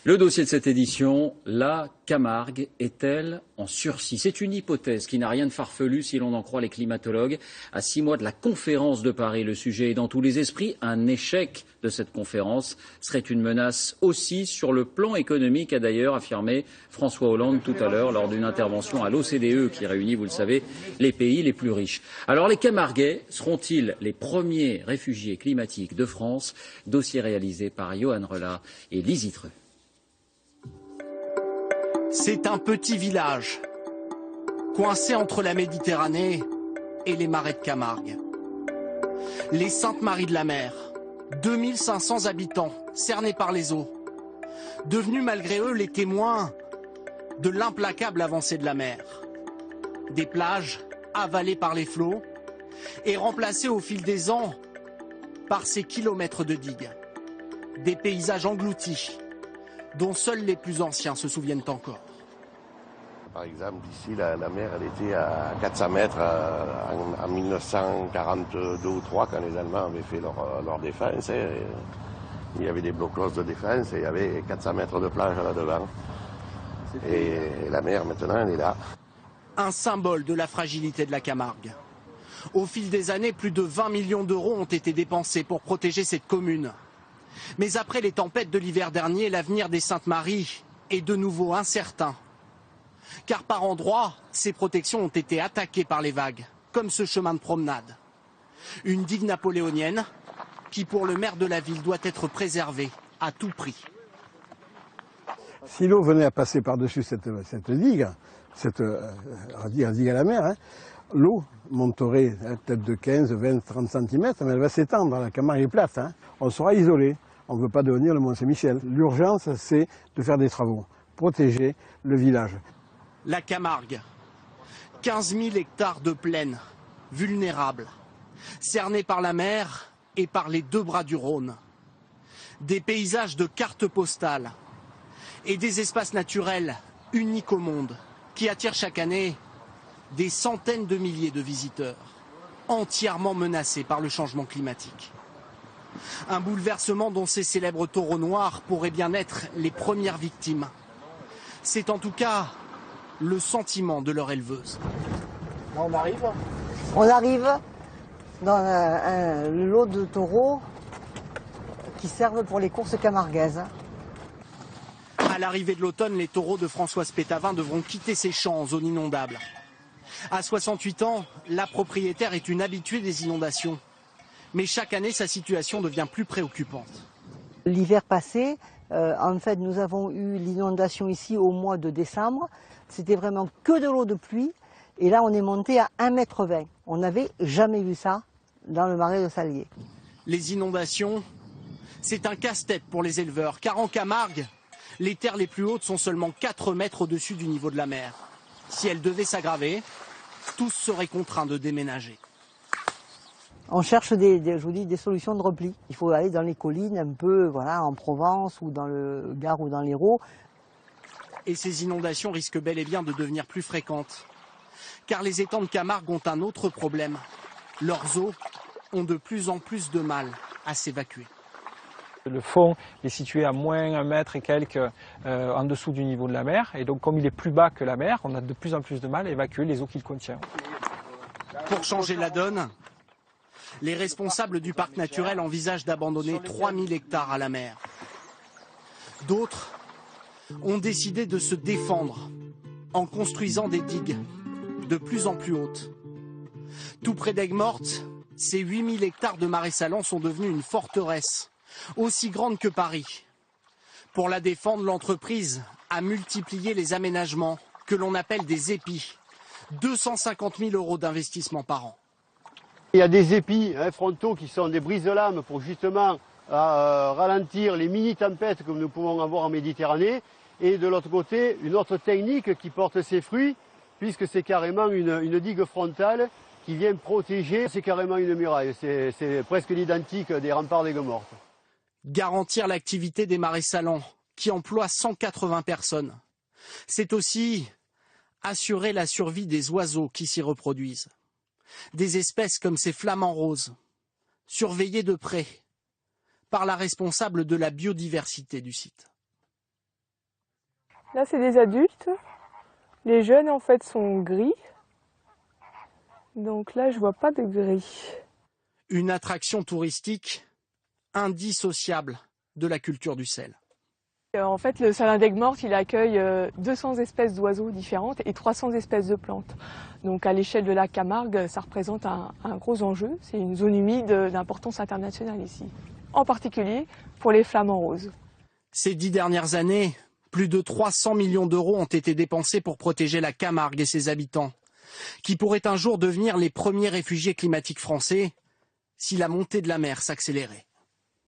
Le dossier de cette édition, la Camargue est-elle en sursis? C'est une hypothèse qui n'a rien de farfelu si l'on en croit les climatologues. À 6 mois de la conférence de Paris, le sujet est dans tous les esprits. Un échec de cette conférence serait une menace aussi sur le plan économique, a d'ailleurs affirmé François Hollande tout à l'heure lors d'une intervention à l'OCDE qui réunit, vous le savez, les pays les plus riches. Alors les Camarguais seront-ils les premiers réfugiés climatiques de France? Dossier réalisé par Johan Relat et Lise Itreux. C'est un petit village, coincé entre la Méditerranée et les marais de Camargue. Les Saintes-Maries de la Mer, 2500 habitants, cernés par les eaux, devenus malgré eux les témoins de l'implacable avancée de la mer. Des plages avalées par les flots et remplacées au fil des ans par ces kilomètres de digues. Des paysages engloutis, dont seuls les plus anciens se souviennent encore. Par exemple, ici, la mer, elle était à 400 mètres en 1942 ou 3 quand les Allemands avaient fait leur défense. Il y avait des blocos de défense et il y avait 400 mètres de plage là-devant. Et la mer, maintenant, elle est là. Un symbole de la fragilité de la Camargue. Au fil des années, plus de 20 millions d'euros ont été dépensés pour protéger cette commune. Mais après les tempêtes de l'hiver dernier, l'avenir des Saintes-Maries est de nouveau incertain. Car par endroits, ces protections ont été attaquées par les vagues, comme ce chemin de promenade. Une digue napoléonienne qui, pour le maire de la ville, doit être préservée à tout prix. Si l'eau venait à passer par-dessus cette digue, cette digue à la mer, hein, l'eau monterait peut-être de 15, 20, 30 cm, mais elle va s'étendre. La Camargue est plate. Hein. On sera isolé. On ne veut pas devenir le Mont-Saint-Michel. L'urgence, c'est de faire des travaux, protéger le village. La Camargue, 15 000 hectares de plaine, vulnérables, cernés par la mer et par les deux bras du Rhône. Des paysages de cartes postales et des espaces naturels uniques au monde qui attirent chaque année des centaines de milliers de visiteurs, entièrement menacés par le changement climatique. Un bouleversement dont ces célèbres taureaux noirs pourraient bien être les premières victimes. C'est en tout cas le sentiment de leur éleveuse. Là, on arrive. On arrive dans le lot de taureaux qui servent pour les courses camarguaises. À l'arrivée de l'automne, les taureaux de Françoise Pétavin devront quitter ces champs en zone inondable. À 68 ans, la propriétaire est une habituée des inondations. Mais chaque année, sa situation devient plus préoccupante. L'hiver passé, en fait, nous avons eu l'inondation ici au mois de décembre. C'était vraiment que de l'eau de pluie. Et là, on est monté à 1,20 m. On n'avait jamais vu ça dans le marais de Salier. Les inondations, c'est un casse-tête pour les éleveurs. Car en Camargue, les terres les plus hautes sont seulement 4 mètres au-dessus du niveau de la mer. Si elles devaient s'aggraver, tous seraient contraints de déménager. On cherche je vous dis, des solutions de repli. Il faut aller dans les collines un peu, voilà, en Provence ou dans le Gard ou dans l'Hérault. Et ces inondations risquent bel et bien de devenir plus fréquentes. Car les étangs de Camargue ont un autre problème. Leurs eaux ont de plus en plus de mal à s'évacuer. Le fond est situé à moins 1 mètre et quelques en dessous du niveau de la mer. Et donc comme il est plus bas que la mer, on a de plus en plus de mal à évacuer les eaux qu'il contient. Pour changer la donne, les responsables du parc naturel envisagent d'abandonner 3000 hectares à la mer. D'autres ont décidé de se défendre en construisant des digues de plus en plus hautes. Tout près d'Aigues-Mortes, ces 8000 hectares de marais salants sont devenus une forteresse, aussi grande que Paris. Pour la défendre, l'entreprise a multiplié les aménagements que l'on appelle des épis. 250 000 € d'investissement par an. Il y a des épis frontaux qui sont des brise-lames pour justement ralentir les mini-tempêtes que nous pouvons avoir en Méditerranée. Et de l'autre côté, une autre technique qui porte ses fruits, puisque c'est carrément une digue frontale qui vient protéger, c'est carrément une muraille. C'est presque l'identique des remparts d'Aigues-Mortes. Garantir l'activité des marais salants, qui emploient 180 personnes. C'est aussi assurer la survie des oiseaux qui s'y reproduisent. Des espèces comme ces flamants roses, surveillées de près par la responsable de la biodiversité du site. Là, c'est des adultes. Les jeunes, en fait, sont gris. Donc là, je vois pas de gris. Une attraction touristique indissociable de la culture du sel. En fait, le Salin d'Aigues-Mortes, il accueille 200 espèces d'oiseaux différentes et 300 espèces de plantes. Donc à l'échelle de la Camargue, ça représente un gros enjeu. C'est une zone humide d'importance internationale ici, en particulier pour les flamants roses. Ces 10 dernières années, plus de 300 millions d'euros ont été dépensés pour protéger la Camargue et ses habitants, qui pourraient un jour devenir les premiers réfugiés climatiques français si la montée de la mer s'accélérait.